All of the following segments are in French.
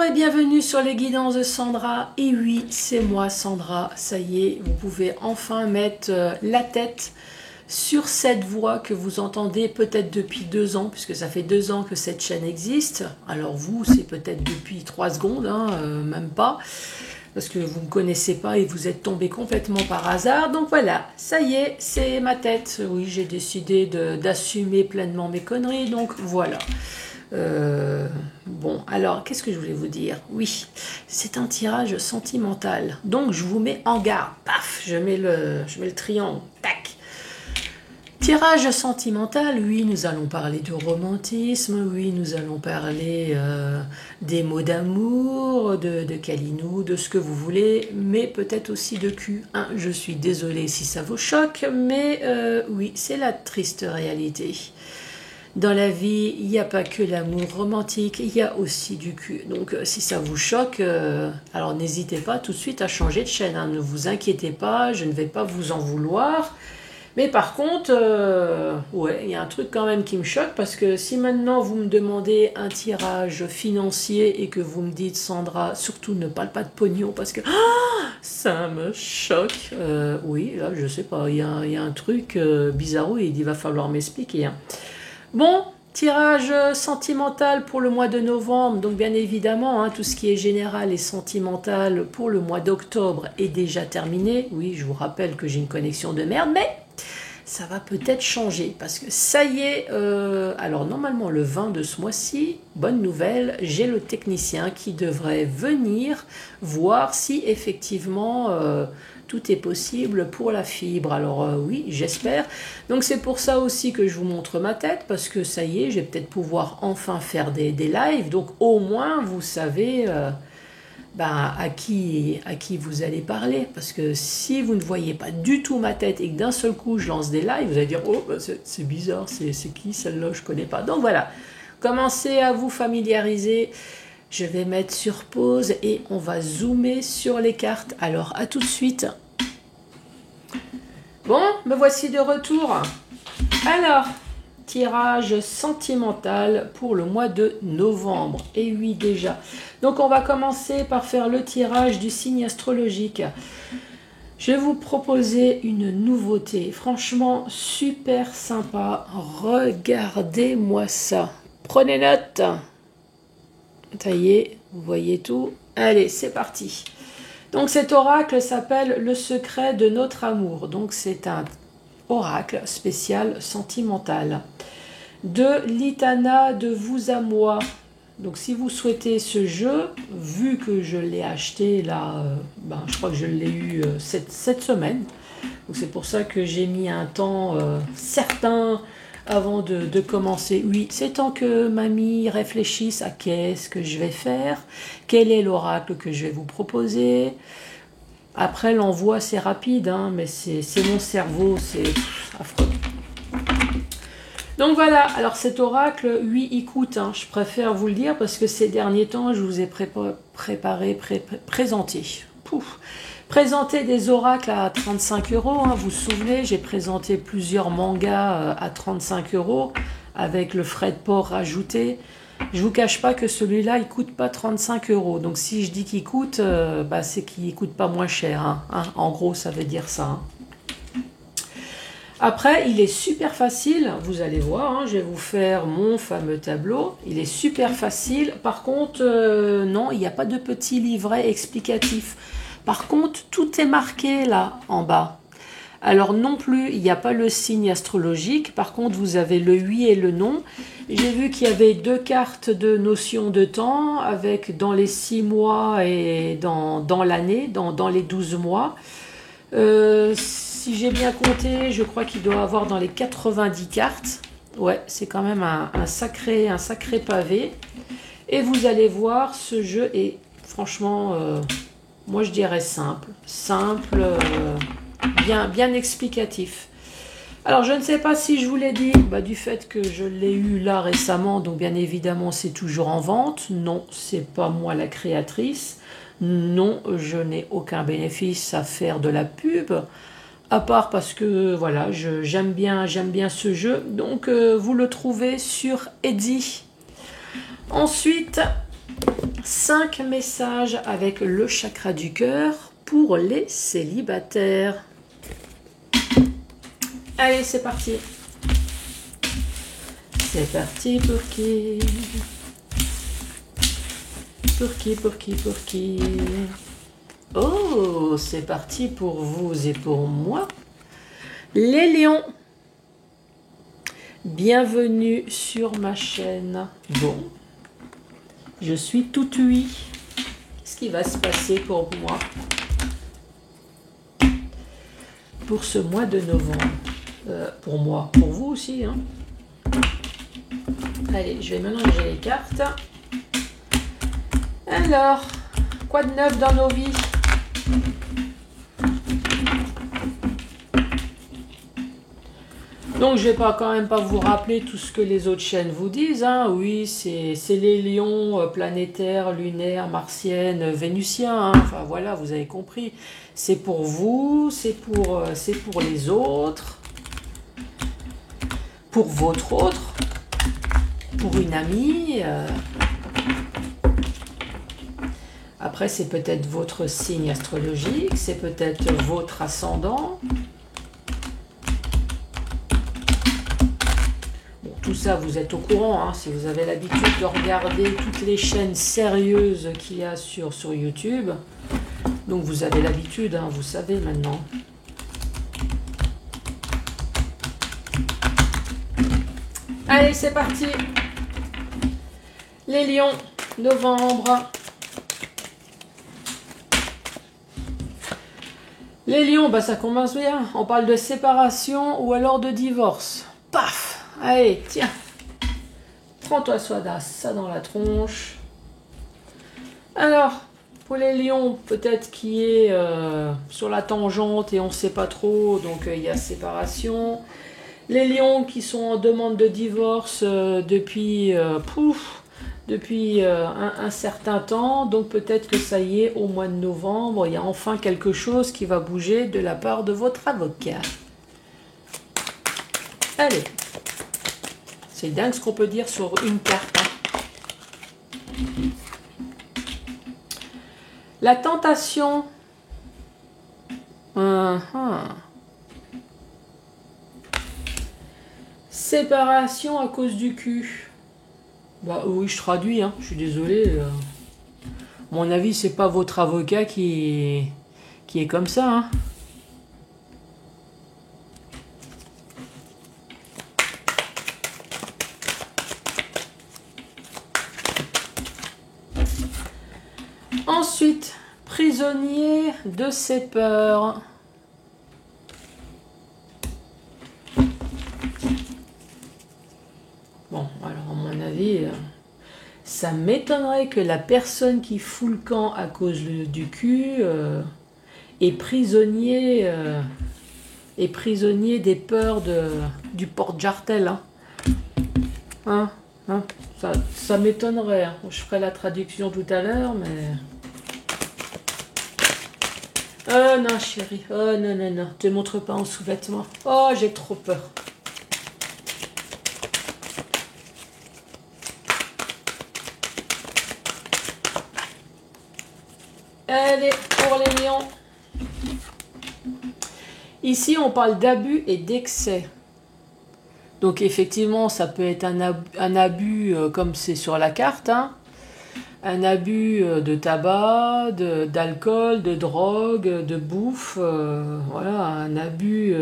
et bienvenue sur les guidances de Sandra. Et oui, c'est moi Sandra, ça y est, vous pouvez enfin mettre la tête sur cette voix que vous entendez peut-être depuis 2 ans, puisque ça fait 2 ans que cette chaîne existe. Alors vous, c'est peut-être depuis 3 secondes, même pas, parce que vous ne me connaissez pas et vous êtes tombé complètement par hasard. Donc voilà, ça y est, c'est ma tête. Oui, j'ai décidé d'assumer pleinement mes conneries, donc voilà. Bon, alors, qu'est-ce que je voulais vous dire? Oui, c'est un tirage sentimental. Donc, je vous mets en garde. Paf, je mets le triangle. Tac. Tirage sentimental, oui, nous allons parler de romantisme, oui, nous allons parler des mots d'amour, de câlinou, de ce que vous voulez, mais peut-être aussi de cul. Hein, je suis désolée si ça vous choque, mais oui, c'est la triste réalité. Dans la vie, il n'y a pas que l'amour romantique, il y a aussi du cul. Donc si ça vous choque, alors n'hésitez pas tout de suite à changer de chaîne. Hein. Ne vous inquiétez pas, je ne vais pas vous en vouloir. Mais par contre, ouais, il y a un truc quand même qui me choque, parce que si maintenant vous me demandez un tirage financier et que vous me dites, Sandra, surtout ne parle pas de pognon, parce que ça me choque. Oui, là, je sais pas, il y a un truc bizarro et il va falloir m'expliquer. Hein. Bon, tirage sentimental pour le mois de novembre. Donc bien évidemment, hein, tout ce qui est général et sentimental pour le mois d'octobre est déjà terminé. Oui, je vous rappelle que j'ai une connexion de merde, mais ça va peut-être changer. Parce que ça y est, alors normalement le 20 de ce mois-ci, bonne nouvelle, j'ai le technicien qui devrait venir voir si effectivement... tout est possible pour la fibre. Alors oui, j'espère. Donc c'est pour ça aussi que je vous montre ma tête, parce que ça y est, je vais peut-être pouvoir enfin faire des lives. Donc au moins, vous savez à qui vous allez parler. Parce que si vous ne voyez pas du tout ma tête et que d'un seul coup, je lance des lives, vous allez dire, oh, c'est bizarre, c'est qui celle-là, je ne connais pas. Donc voilà, commencez à vous familiariser. Je vais mettre sur pause et on va zoomer sur les cartes. Alors, à tout de suite. Bon, me voici de retour. Alors, tirage sentimental pour le mois de novembre. Et oui, déjà. Donc, on va commencer par faire le tirage du signe astrologique. Je vais vous proposer une nouveauté. Franchement, super sympa. Regardez-moi ça. Prenez note. Ça y est, vous voyez tout. Allez, c'est parti. Donc cet oracle s'appelle le secret de notre amour. Donc c'est un oracle spécial sentimental. De l'Itana de vous à moi. Donc si vous souhaitez ce jeu, vu que je l'ai acheté là, je crois que je l'ai eu cette semaine. Donc c'est pour ça que j'ai mis un temps certain avant de commencer. Oui, c'est temps que mamie réfléchisse à qu'est-ce que je vais faire, quel est l'oracle que je vais vous proposer. Après, l'envoi, c'est rapide, hein, mais c'est mon cerveau, c'est affreux. Donc voilà, alors cet oracle, oui, il coûte, hein, je préfère vous le dire, parce que ces derniers temps, je vous ai présenté. Présenter des oracles à 35 €, hein, vous vous souvenez, j'ai présenté plusieurs mangas à 35 € avec le frais de port rajouté. Je vous cache pas que celui-là, il coûte pas 35 €. Donc si je dis qu'il coûte, c'est qu'il coûte pas moins cher. Hein. En gros, ça veut dire ça. Hein. Après, il est super facile, vous allez voir, hein, je vais vous faire mon fameux tableau. Il est super facile. Par contre, non, il n'y a pas de petit livret explicatif. Par contre, tout est marqué là, en bas. Alors non plus, il n'y a pas le signe astrologique. Par contre, vous avez le oui et le non. J'ai vu qu'il y avait 2 cartes de notion de temps, avec dans les 6 mois et dans l'année, dans les 12 mois. Si j'ai bien compté, je crois qu'il doit avoir dans les 90 cartes. Ouais, c'est quand même un sacré pavé. Et vous allez voir, ce jeu est franchement... moi, je dirais simple, bien explicatif. Alors, je ne sais pas si je vous l'ai dit, du fait que je l'ai eu là récemment, donc bien évidemment, c'est toujours en vente. Non, c'est pas moi la créatrice. Non, je n'ai aucun bénéfice à faire de la pub, à part parce que, voilà, j'aime bien ce jeu. Donc, vous le trouvez sur Etsy. Ensuite... 5 messages avec le chakra du cœur pour les célibataires. Allez, c'est parti. C'est parti pour qui? Pour qui? Oh, c'est parti pour vous et pour moi. Les lions. Bienvenue sur ma chaîne. Bon, je suis tout oui. Qu'est-ce qui va se passer pour moi pour ce mois de novembre? Pour moi, pour vous aussi, hein. Allez, je vais mélanger les cartes. Alors, quoi de neuf dans nos vies? Donc, je ne vais quand même pas vous rappeler tout ce que les autres chaînes vous disent, hein. Oui, c'est les lions planétaires, lunaires, martiennes, vénusiens, hein. Enfin, voilà, vous avez compris. C'est pour vous, c'est pour les autres, pour votre autre, pour une amie. Après, c'est peut-être votre signe astrologique, c'est peut-être votre ascendant. Bon, tout ça, vous êtes au courant, hein, si vous avez l'habitude de regarder toutes les chaînes sérieuses qu'il y a sur YouTube. Donc, vous avez l'habitude, hein, vous savez maintenant. Allez, c'est parti. Les lions, novembre. Les lions, bah ça commence bien. On parle de séparation ou alors de divorce. Paf! Allez, tiens. Prends-toi ça dans la tronche. Alors, pour les lions, peut-être qui est sur la tangente et on ne sait pas trop, donc il y a séparation. Les lions qui sont en demande de divorce depuis un certain temps, donc peut-être que ça y est, au mois de novembre, il y a enfin quelque chose qui va bouger de la part de votre avocat. Allez, c'est dingue ce qu'on peut dire sur une carte. Hein. La tentation. Séparation à cause du cul. Bah oui, je traduis, hein. Je suis désolé. À mon avis, c'est pas votre avocat qui est comme ça. Hein. Ensuite, prisonnier de ses peurs. Bon, alors à mon avis, ça m'étonnerait que la personne qui fout le camp à cause du cul est prisonnier des peurs du porte-jartel. Hein. Ça m'étonnerait. Hein. Je ferai la traduction tout à l'heure, mais... Oh non, chérie. Oh non, non, non. Te montre pas en sous-vêtements. Oh, j'ai trop peur. Allez, pour les lions. Ici, on parle d'abus et d'excès. Donc, effectivement, ça peut être un abus comme c'est sur la carte. Hein. Un abus de tabac, d'alcool, de drogue, de bouffe. Voilà, un abus.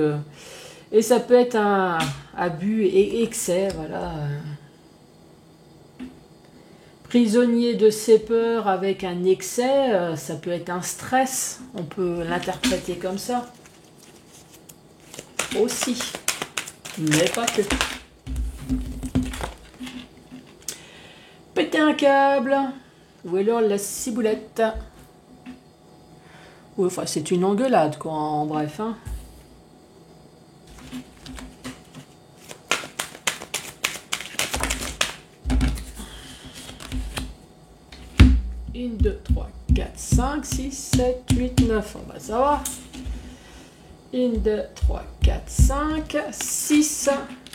Et ça peut être un abus et excès. Voilà. Prisonnier de ses peurs avec un excès, ça peut être un stress. On peut l'interpréter comme ça. Aussi. Mais pas que. Péter un câble. Ou alors la ciboulette. Ou enfin, c'est une engueulade, quoi, en bref. Hein. Une, 2, 3, 4, 5, 6, 7, 8, 9. Bah, ça va. 1, 2, 3, 4, 5, 6.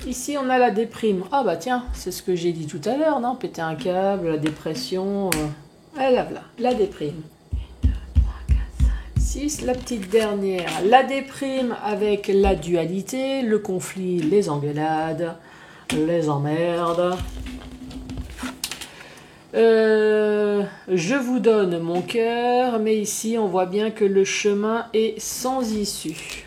Ici, on a la déprime. Ah bah tiens, c'est ce que j'ai dit tout à l'heure, non? Péter un câble, la dépression. Et là, voilà, la déprime. 6, la petite dernière, la déprime avec la dualité, le conflit, les engueulades, les emmerdes. Je vous donne mon cœur, mais ici on voit bien que le chemin est sans issue.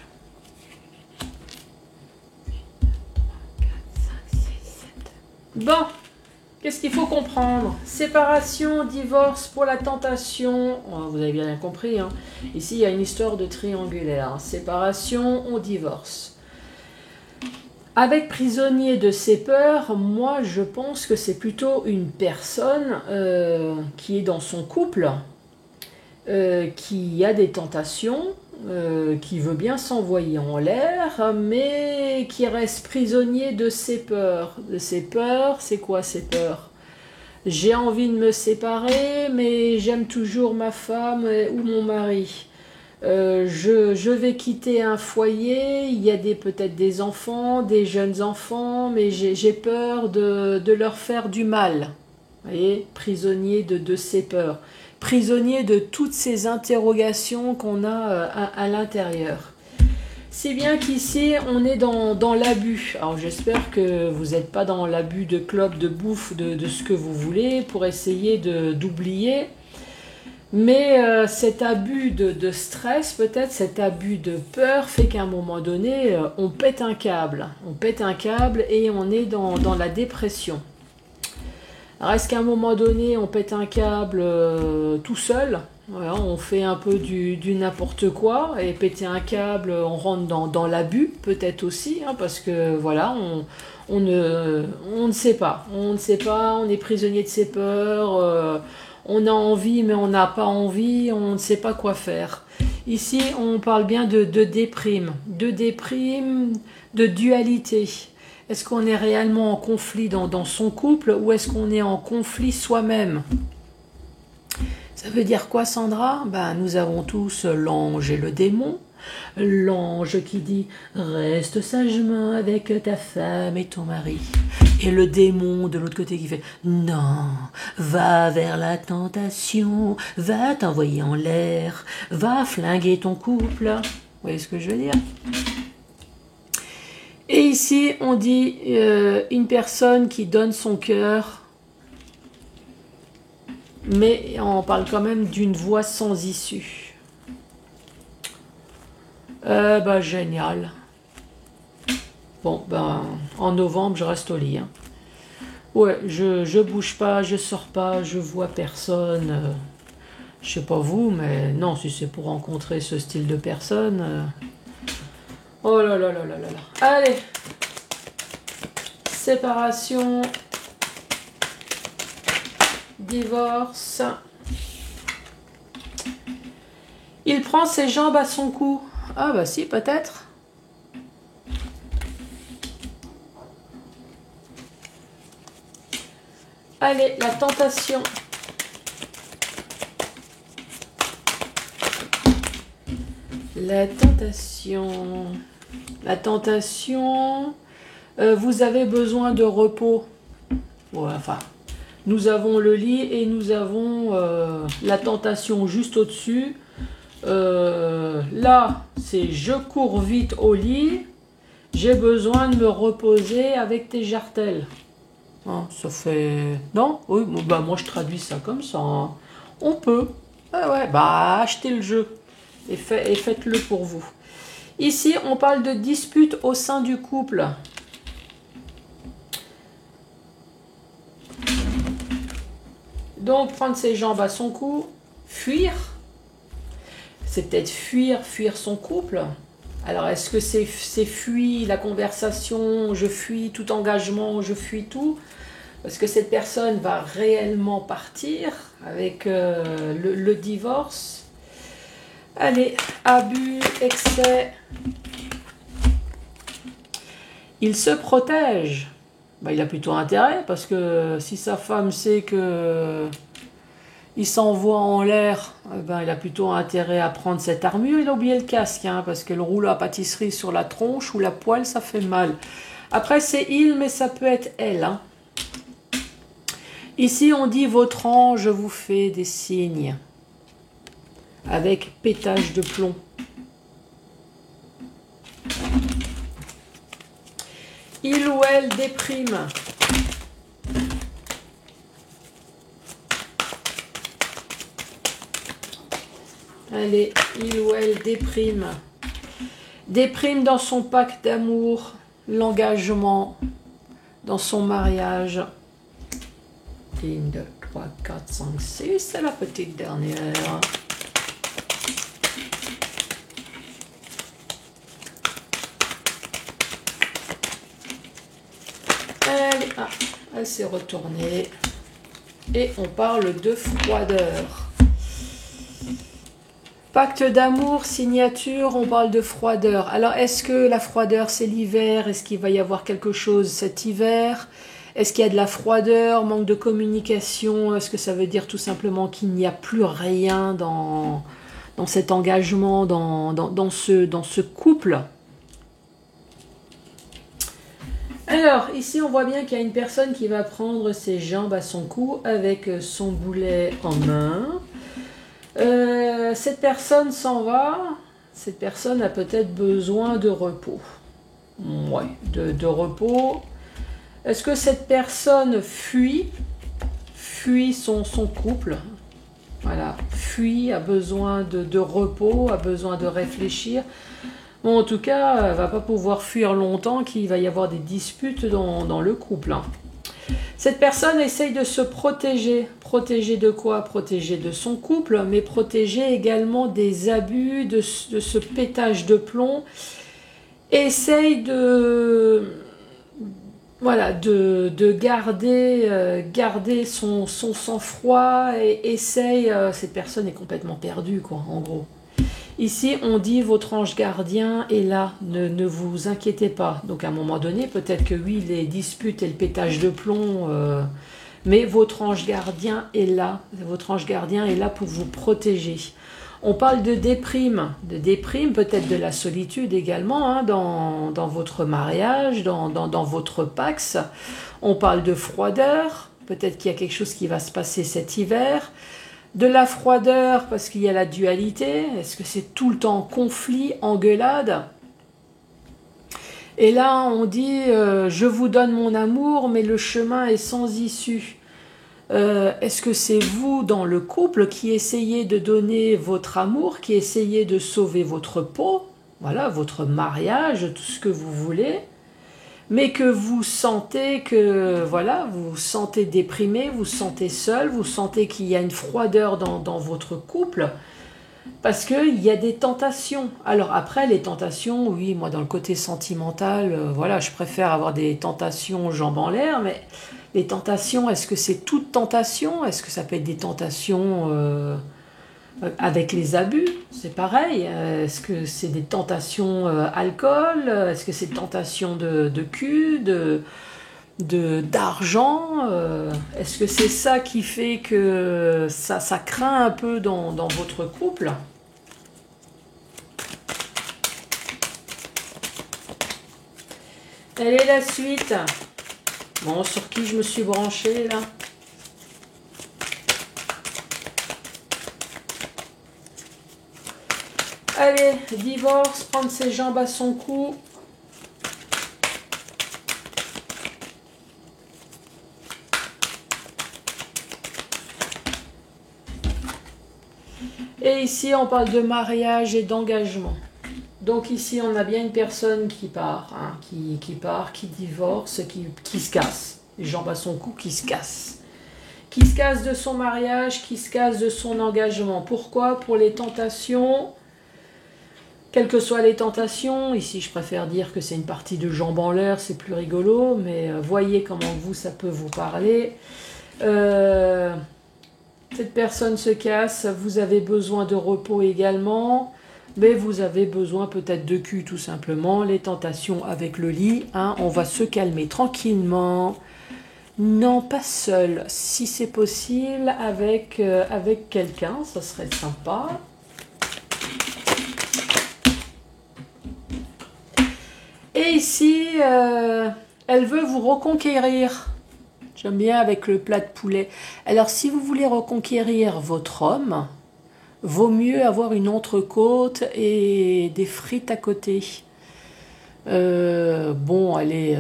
Bon, qu'est-ce qu'il faut comprendre? Séparation, divorce pour la tentation. Oh, vous avez bien compris, hein. Ici, il y a une histoire de triangulaire. Séparation, on divorce. Avec prisonnier de ses peurs, moi, je pense que c'est plutôt une personne qui est dans son couple, qui a des tentations, qui veut bien s'envoyer en l'air, mais qui reste prisonnier de ses peurs. De ses peurs, c'est quoi ses peurs? J'ai envie de me séparer, mais j'aime toujours ma femme ou mon mari. Je vais quitter un foyer, il y a peut-être des enfants, des jeunes enfants, mais j'ai peur de leur faire du mal. Vous voyez, prisonnier de ces peurs. Prisonnier de toutes ces interrogations qu'on a à l'intérieur. Si bien qu'ici, on est dans l'abus. Alors j'espère que vous n'êtes pas dans l'abus de clope, de bouffe, de ce que vous voulez, pour essayer d'oublier. Mais cet abus de stress, peut-être cet abus de peur, fait qu'à un moment donné, on pète un câble. On pète un câble et on est dans la dépression. Alors est-ce qu'à un moment donné, on pète un câble tout seul? Voilà, on fait un peu du n'importe quoi, et péter un câble, on rentre dans l'abus, peut-être aussi, hein, parce que voilà, on ne sait pas. On ne sait pas, on est prisonnier de ses peurs, on a envie, mais on n'a pas envie, on ne sait pas quoi faire. Ici, on parle bien de déprime, de dualité. Est-ce qu'on est réellement en conflit dans son couple, ou est-ce qu'on est en conflit soi-même? Ça veut dire quoi, Sandra? Ben, nous avons tous l'ange et le démon. L'ange qui dit « Reste sagement avec ta femme et ton mari ». Et le démon de l'autre côté qui fait « Non, va vers la tentation, va t'envoyer en l'air, va flinguer ton couple ». Vous voyez ce que je veux dire? Et ici, on dit une personne qui donne son cœur, mais on parle quand même d'une voie sans issue. Bah, génial. Bon, ben, en novembre, je reste au lit. Hein. Ouais, je bouge pas, je sors pas, je vois personne. Je sais pas vous, mais non, si c'est pour rencontrer ce style de personne. Oh là là là là là là. Allez. Séparation. Divorce. Il prend ses jambes à son cou. Ah bah si, peut-être. Allez, la tentation. La tentation. La tentation. Vous avez besoin de repos. Ouais, enfin, nous avons le lit et nous avons la tentation juste au-dessus. Là, c'est je cours vite au lit. J'ai besoin de me reposer avec tes jartelles. Hein, ça fait... Non? Oui, bah moi je traduis ça comme ça. Hein. On peut. Ah ouais, bah achetez le jeu. Et faites-le pour vous. Ici, on parle de dispute au sein du couple. Donc, prendre ses jambes à son cou, fuir. C'est peut-être fuir son couple. Alors, est-ce que c'est fuir la conversation, je fuis tout engagement, je fuis tout? Parce que cette personne va réellement partir avec le divorce. Allez, abus, excès. Il se protège. Ben, il a plutôt intérêt, parce que si sa femme sait que il s'envoie en l'air, ben, il a plutôt intérêt à prendre cette armure. Il a oublié le casque, hein, parce que le rouleau à pâtisserie sur la tronche ou la poêle, ça fait mal. Après, c'est il, mais ça peut être elle. Hein. Ici, on dit votre ange vous fait des signes avec pétage de plomb. Il ou elle déprime. Allez, il ou elle déprime. Déprime dans son pacte d'amour, l'engagement dans son mariage. 1, 2, 3, 4, 5, 6, c'est la petite dernière. Elle s'est retournée. Et on parle de froideur. Pacte d'amour, signature, on parle de froideur. Alors, est-ce que la froideur, c'est l'hiver? Est-ce qu'il va y avoir quelque chose cet hiver? Est-ce qu'il y a de la froideur, manque de communication? Est-ce que ça veut dire tout simplement qu'il n'y a plus rien dans cet engagement, dans ce couple? Alors, ici, on voit bien qu'il y a une personne qui va prendre ses jambes à son cou avec son boulet en main. Cette personne s'en va. Cette personne a peut-être besoin de repos. Ouais, de repos. Est-ce que cette personne fuit son couple? Voilà, fuit, a besoin de repos, a besoin de réfléchir. Bon, en tout cas, elle ne va pas pouvoir fuir longtemps, qu'il va y avoir des disputes dans le couple. Cette personne essaye de se protéger. Protéger de quoi? Protéger de son couple, mais protéger également des abus, de ce pétage de plomb. Essaye voilà, de garder son sang-froid et essaye... cette personne est complètement perdue, quoi, en gros. Ici, on dit votre ange gardien est là, ne vous inquiétez pas. Donc à un moment donné, peut-être que oui, les disputes et le pétage de plomb, mais votre ange gardien est là. Votre ange gardien est là pour vous protéger. On parle de déprime, peut-être de la solitude également, hein, dans votre mariage, dans votre pax. On parle de froideur, peut-être qu'il y a quelque chose qui va se passer cet hiver. De la froideur, parce qu'il y a la dualité. Est-ce que c'est tout le temps conflit, engueulade? Et là, on dit je vous donne mon amour, mais le chemin est sans issue. Est-ce que c'est vous, dans le couple, qui essayez de donner votre amour, qui essayez de sauver votre peau, voilà, votre mariage, tout ce que vous voulez, mais que vous sentez que, voilà, vous sentez déprimé, vous sentez seul, vous sentez qu'il y a une froideur dans votre couple, parce qu'il y a des tentations. Alors après, les tentations, oui, moi dans le côté sentimental, voilà, je préfère avoir des tentations jambes en l'air, mais les tentations, est-ce que c'est toute tentation? Est-ce que ça peut être des tentations avec les abus? C'est pareil. Est-ce que c'est des tentations alcool? Est-ce que c'est des tentations de cul, d'argent? Est-ce que c'est ça qui fait que ça craint un peu dans votre couple? Quelle est la suite? Bon, sur qui je me suis branchée là? Allez, divorce, prendre ses jambes à son cou. Et ici, on parle de mariage et d'engagement. Donc ici, on a bien une personne qui part, hein, qui divorce, qui se casse. Les jambes à son cou, qui se casse. Qui se casse de son mariage, qui se casse de son engagement. Pourquoi? Pour les tentations. Quelles que soient les tentations, ici je préfère dire que c'est une partie de jambes en l'air, c'est plus rigolo, mais voyez comment ça peut vous parler. Cette personne se casse, vous avez besoin de repos également, mais vous avez besoin peut-être de cul tout simplement. Les tentations avec le lit, hein, on va se calmer tranquillement. Non, pas seul, si c'est possible, avec quelqu'un, ça serait sympa. Et ici, elle veut vous reconquérir. J'aime bien avec le plat de poulet. Alors, si vous voulez reconquérir votre homme, vaut mieux avoir une entrecôte et des frites à côté. Bon, allez,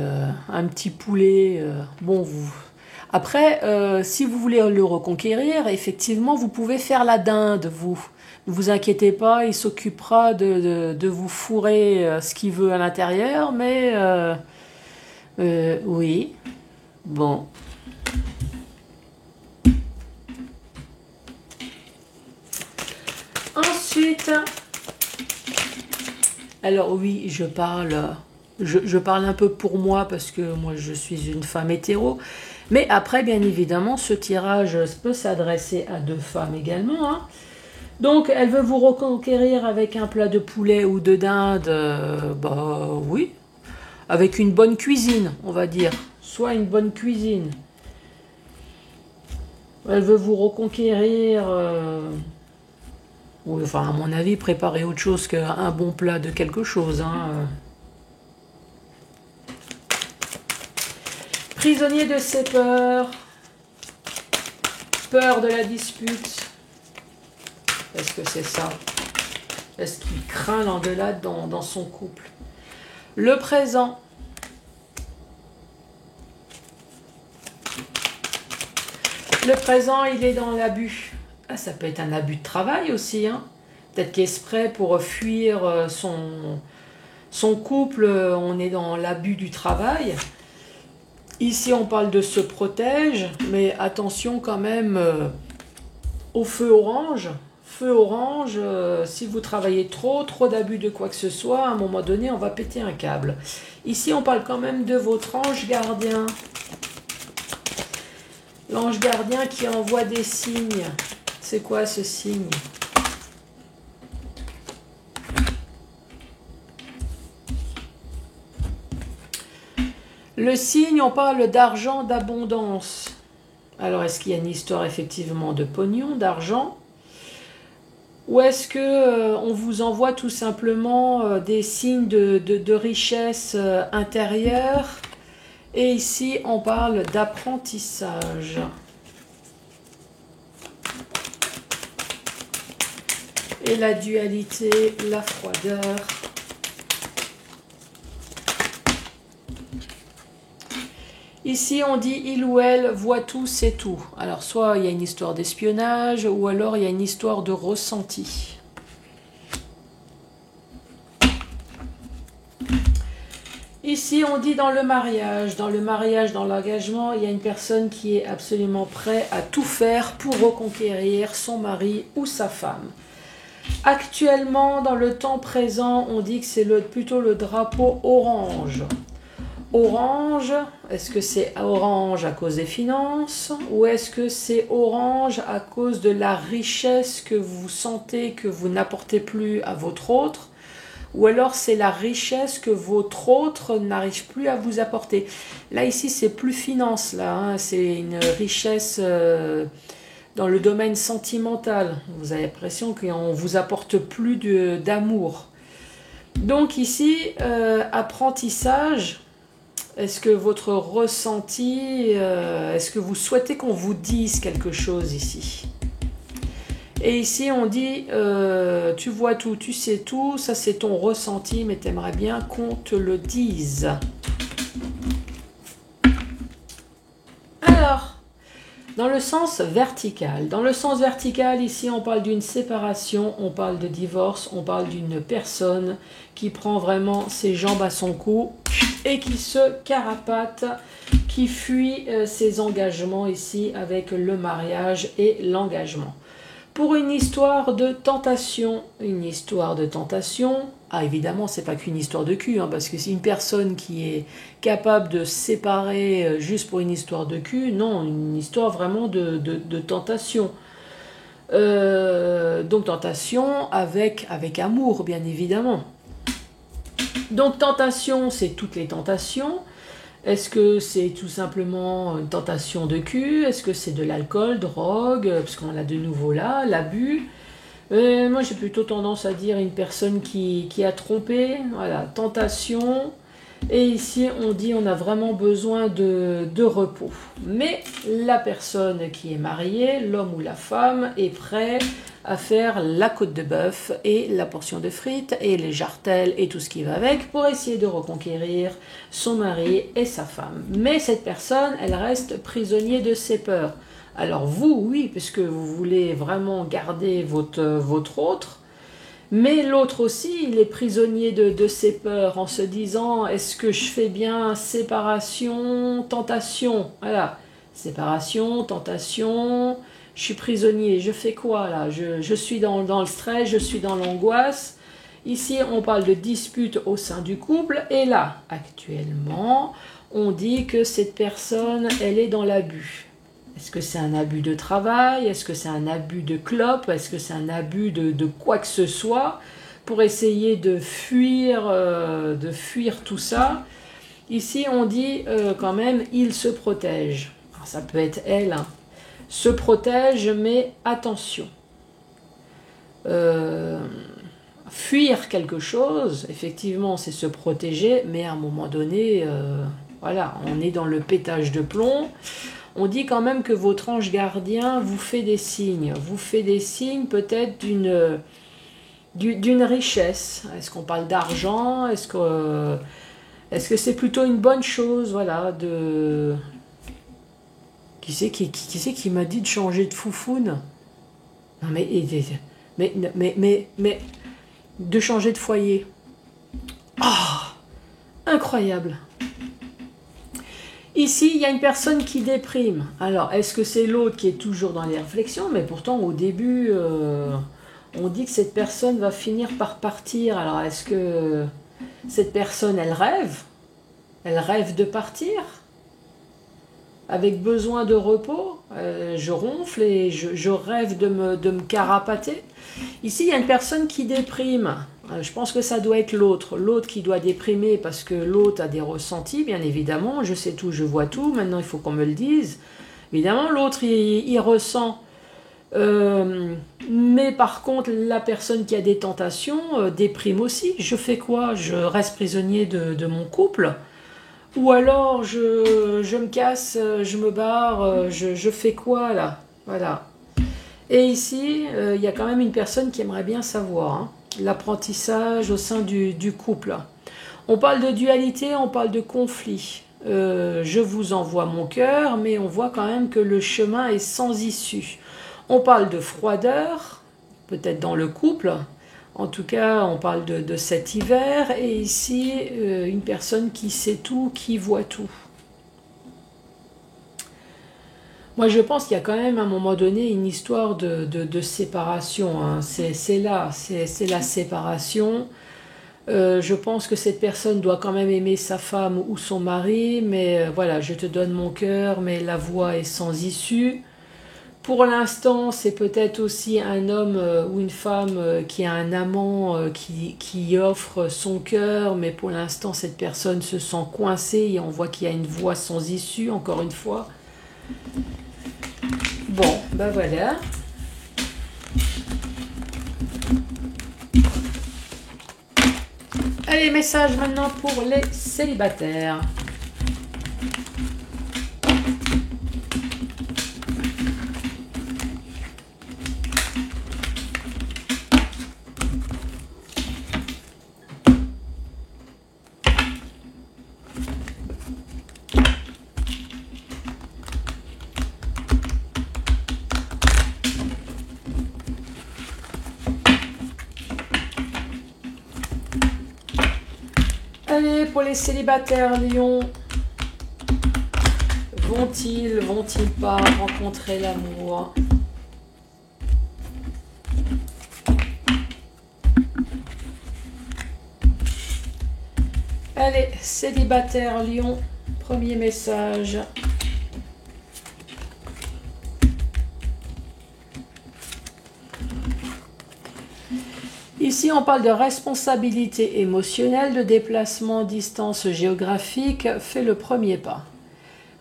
un petit poulet. Bon, vous. Après, si vous voulez le reconquérir, effectivement, vous pouvez faire la dinde, vous. Ne vous inquiétez pas, il s'occupera de vous fourrer ce qu'il veut à l'intérieur, mais oui, bon. Ensuite, alors oui, je parle un peu pour moi parce que moi je suis une femme hétéro. Mais après, bien évidemment, ce tirage peut s'adresser à deux femmes également, hein. Donc, elle veut vous reconquérir avec un plat de poulet ou de dinde, bah oui, avec une bonne cuisine, on va dire. Soit une bonne cuisine. Elle veut vous reconquérir, oui, enfin, à mon avis, préparer autre chose qu'un bon plat de quelque chose, hein. Prisonnier de ses peurs, peur de la dispute. Est-ce que c'est ça? Est-ce qu'il craint l'engueulade dans son couple? Le présent. Le présent, il est dans l'abus. Ah, ça peut être un abus de travail aussi, hein. Peut-être qu'exprès pour fuir son couple, on est dans l'abus du travail. Ici, on parle de se protège, mais attention quand même au feu orange. Feu orange, si vous travaillez trop d'abus de quoi que ce soit, à un moment donné, on va péter un câble. Ici, on parle quand même de votre ange gardien. L'ange gardien qui envoie des signes. C'est quoi ce signe? Le signe, on parle d'argent, d'abondance. Alors, est-ce qu'il y a une histoire effectivement de pognon, d'argent? Ou est-ce que on vous envoie tout simplement des signes de richesse intérieure? Et ici, on parle d'apprentissage. Et la dualité, la froideur. Ici, on dit il ou elle voit tout, c'est tout. Alors, soit il y a une histoire d'espionnage, ou alors il y a une histoire de ressenti. Ici, on dit dans le mariage, dans l'engagement, il y a une personne qui est absolument prête à tout faire pour reconquérir son mari ou sa femme. Actuellement, dans le temps présent, on dit que c'est plutôt le drapeau orange. Orange, est-ce que c'est orange à cause des finances ou est-ce que c'est orange à cause de la richesse que vous sentez que vous n'apportez plus à votre autre ou alors c'est la richesse que votre autre n'arrive plus à vous apporter. Là ici c'est plus finance, là, hein, c'est une richesse dans le domaine sentimental. Vous avez l'impression qu'on vous apporte plus d'amour. Donc ici, apprentissage. Est-ce que votre ressenti, est-ce que vous souhaitez qu'on vous dise quelque chose ici? Et ici on dit, tu vois tout, tu sais tout, ça c'est ton ressenti, mais tu aimerais bien qu'on te le dise. Alors, dans le sens vertical. Dans le sens vertical, ici on parle d'une séparation, on parle de divorce, on parle d'une personne qui prend vraiment ses jambes à son cou et qui se carapate, qui fuit ses engagements ici avec le mariage et l'engagement. Pour une histoire de tentation, ah évidemment c'est pas qu'une histoire de cul, hein, parce que c'est une personne qui est capable de se séparer juste pour une histoire de cul, non, une histoire vraiment de tentation. Donc tentation avec amour bien évidemment. Donc tentation, c'est toutes les tentations. Est-ce que c'est tout simplement une tentation de cul? Est-ce que c'est de l'alcool, drogue? Parce qu'on a de nouveau là, l'abus. Moi, j'ai plutôt tendance à dire une personne qui a trompé. Voilà, tentation. Et ici, on dit on a vraiment besoin de repos. Mais la personne qui est mariée, l'homme ou la femme, est prêt à faire la côte de bœuf et la portion de frites et les jartelles et tout ce qui va avec pour essayer de reconquérir son mari et sa femme. Mais cette personne, elle reste prisonnière de ses peurs. Alors vous, oui, puisque vous voulez vraiment garder votre autre, mais l'autre aussi, il est prisonnier de ses peurs en se disant, est-ce que je fais bien séparation, tentation? Voilà, séparation, tentation, je suis prisonnier, je fais quoi là? Je suis dans le stress, je suis dans l'angoisse. Ici, on parle de dispute au sein du couple, et là, actuellement, on dit que cette personne, elle est dans l'abus. Est-ce que c'est un abus de travail? Est-ce que c'est un abus de clope? Est-ce que c'est un abus de quoi que ce soit pour essayer de fuir tout ça? Ici, on dit quand même, il se protège. Alors, ça peut être elle, hein. Se protège, mais attention. Fuir quelque chose, effectivement, c'est se protéger, mais à un moment donné, voilà, on est dans le pétage de plomb. On dit quand même que votre ange gardien vous fait des signes. Vous fait des signes peut-être d'une richesse. Est-ce qu'on parle d'argent? Est-ce que c'est plutôt une bonne chose? Voilà, de... Qui c'est qui m'a dit de changer de foufoune? Non mais de changer de foyer. Ah, incroyable. Ici, il y a une personne qui déprime. Alors, est-ce que c'est l'autre qui est toujours dans les réflexions? Mais pourtant, au début, on dit que cette personne va finir par partir. Alors, est-ce que cette personne, elle rêve? Elle rêve de partir? Avec besoin de repos? Je ronfle et je rêve de me carapater. Ici, il y a une personne qui déprime. Je pense que ça doit être l'autre qui doit déprimer parce que l'autre a des ressentis, bien évidemment. Je sais tout, je vois tout. Maintenant, il faut qu'on me le dise. Évidemment, l'autre, il ressent. Mais par contre, la personne qui a des tentations déprime aussi. Je fais quoi? Je reste prisonnier de mon couple? Ou alors, je me casse, je me barre, je fais quoi là? Voilà. Et ici, il y a quand même une personne qui aimerait bien savoir, hein, l'apprentissage au sein du couple. On parle de dualité, on parle de conflit. Je vous envoie mon cœur, mais on voit quand même que le chemin est sans issue. On parle de froideur, peut-être dans le couple. En tout cas, on parle de cet hiver. Et ici, une personne qui sait tout, qui voit tout. Moi, je pense qu'il y a quand même, à un moment donné, une histoire de séparation, hein. C'est là, c'est la séparation. Je pense que cette personne doit quand même aimer sa femme ou son mari, mais voilà, je te donne mon cœur, mais la voie est sans issue. Pour l'instant, c'est peut-être aussi un homme ou une femme qui a un amant qui offre son cœur, mais pour l'instant, cette personne se sent coincée et on voit qu'il y a une voie sans issue, encore une fois. Bon, ben voilà. Allez, message maintenant pour les célibataires. Allez, pour les célibataires, Lion, vont-ils pas rencontrer l'amour? Allez, célibataire, Lion, premier message. Ici, on parle de responsabilité émotionnelle, de déplacement, distance géographique. Fais le premier pas.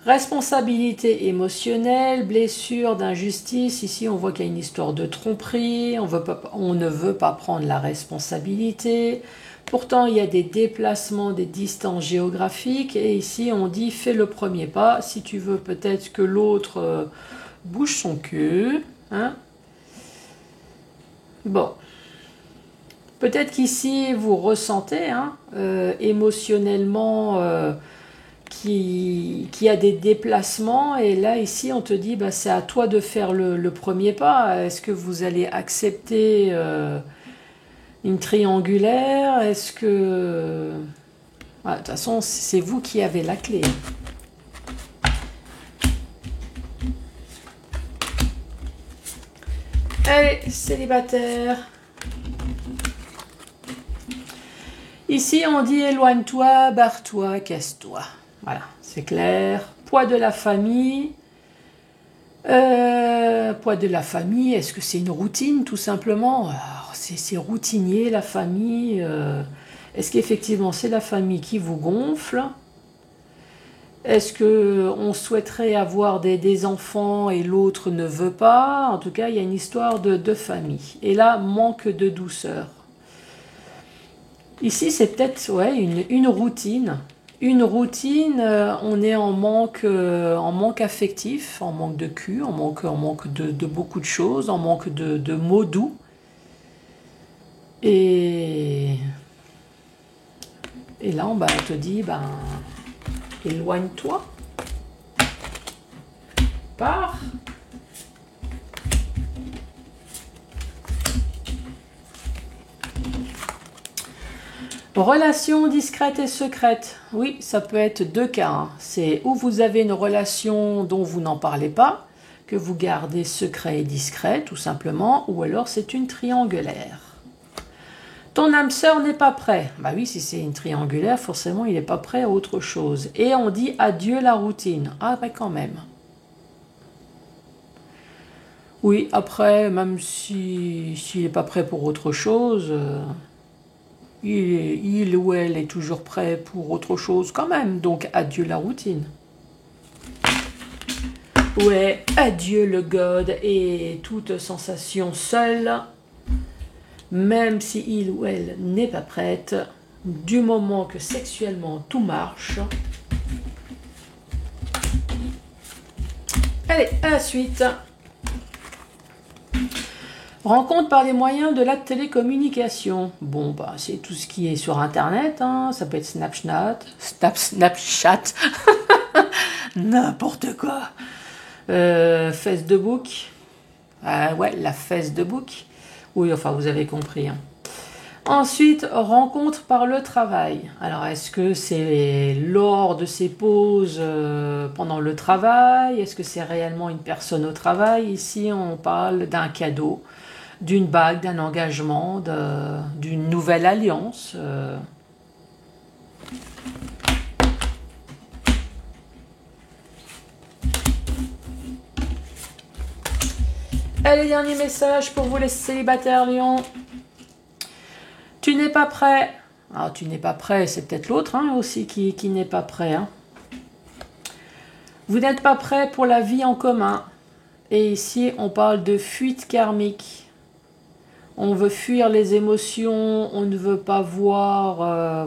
Responsabilité émotionnelle, blessure, d'injustice. Ici, on voit qu'il y a une histoire de tromperie. On ne veut pas prendre la responsabilité. Pourtant, il y a des déplacements, des distances géographiques. Et ici, on dit fais le premier pas. Si tu veux peut-être que l'autre bouge son cul. Hein. Bon. Peut-être qu'ici, vous ressentez émotionnellement qu'il y a des déplacements. Et là, ici, on te dit, bah, c'est à toi de faire le premier pas. Est-ce que vous allez accepter une triangulaire? Est-ce que... De toute façon, c'est vous qui avez la clé. Allez, célibataire. Ici, on dit éloigne-toi, barre-toi, casse-toi. Voilà, c'est clair. Poids de la famille. Poids de la famille, est-ce que c'est une routine, tout simplement? C'est routinier, la famille. Est-ce qu'effectivement, c'est la famille qui vous gonfle? Est-ce qu'on souhaiterait avoir des enfants et l'autre ne veut pas? En tout cas, il y a une histoire de famille. Et là, manque de douceur. Ici, c'est peut-être une routine. Une routine, on est en manque affectif, en manque de cul, en manque de beaucoup de choses, en manque de mots doux. Et là, on te dit, éloigne-toi. Pars. Relation discrète et secrète. Oui, ça peut être deux cas. C'est où vous avez une relation dont vous n'en parlez pas, que vous gardez secret et discret, tout simplement, ou alors c'est une triangulaire. Ton âme sœur n'est pas prêt. Bah oui, si c'est une triangulaire, forcément, il n'est pas prêt à autre chose. Et on dit adieu la routine. Ah, bah quand même. Oui, après, même s'il n'est pas prêt pour autre chose... il ou elle est toujours prêt pour autre chose quand même, donc adieu la routine. Ouais, adieu le God et toute sensation seule, même si il ou elle n'est pas prête, du moment que sexuellement tout marche. Allez, à la suite. Rencontre par les moyens de la télécommunication. Bon, c'est tout ce qui est sur Internet. Ça peut être Snapchat. N'importe quoi. Facebook. Ouais, la Facebook. Oui, enfin, vous avez compris. Ensuite, rencontre par le travail. Alors, est-ce que c'est lors de ces pauses pendant le travail? Est-ce que c'est réellement une personne au travail? Ici, on parle d'un cadeau, d'une bague, d'un engagement, d'une nouvelle alliance. Allez, dernier message pour vous les célibataires Lion. Tu n'es pas prêt. Alors, tu n'es pas prêt, c'est peut-être l'autre aussi qui n'est pas prêt. Vous n'êtes pas prêt pour la vie en commun. Et ici, on parle de fuite karmique. On veut fuir les émotions, on ne veut pas voir,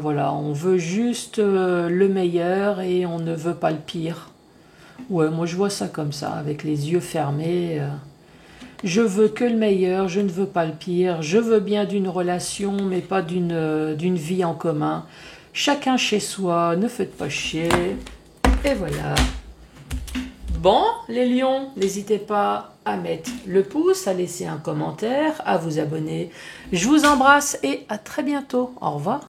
on veut juste le meilleur et on ne veut pas le pire. Ouais, moi je vois ça comme ça, avec les yeux fermés. Je veux que le meilleur, je ne veux pas le pire. Je veux bien d'une relation, mais pas d'une vie en commun. Chacun chez soi, ne faites pas chier. Et voilà. Bon, les lions, n'hésitez pas à mettre le pouce, à laisser un commentaire, à vous abonner. Je vous embrasse et à très bientôt. Au revoir.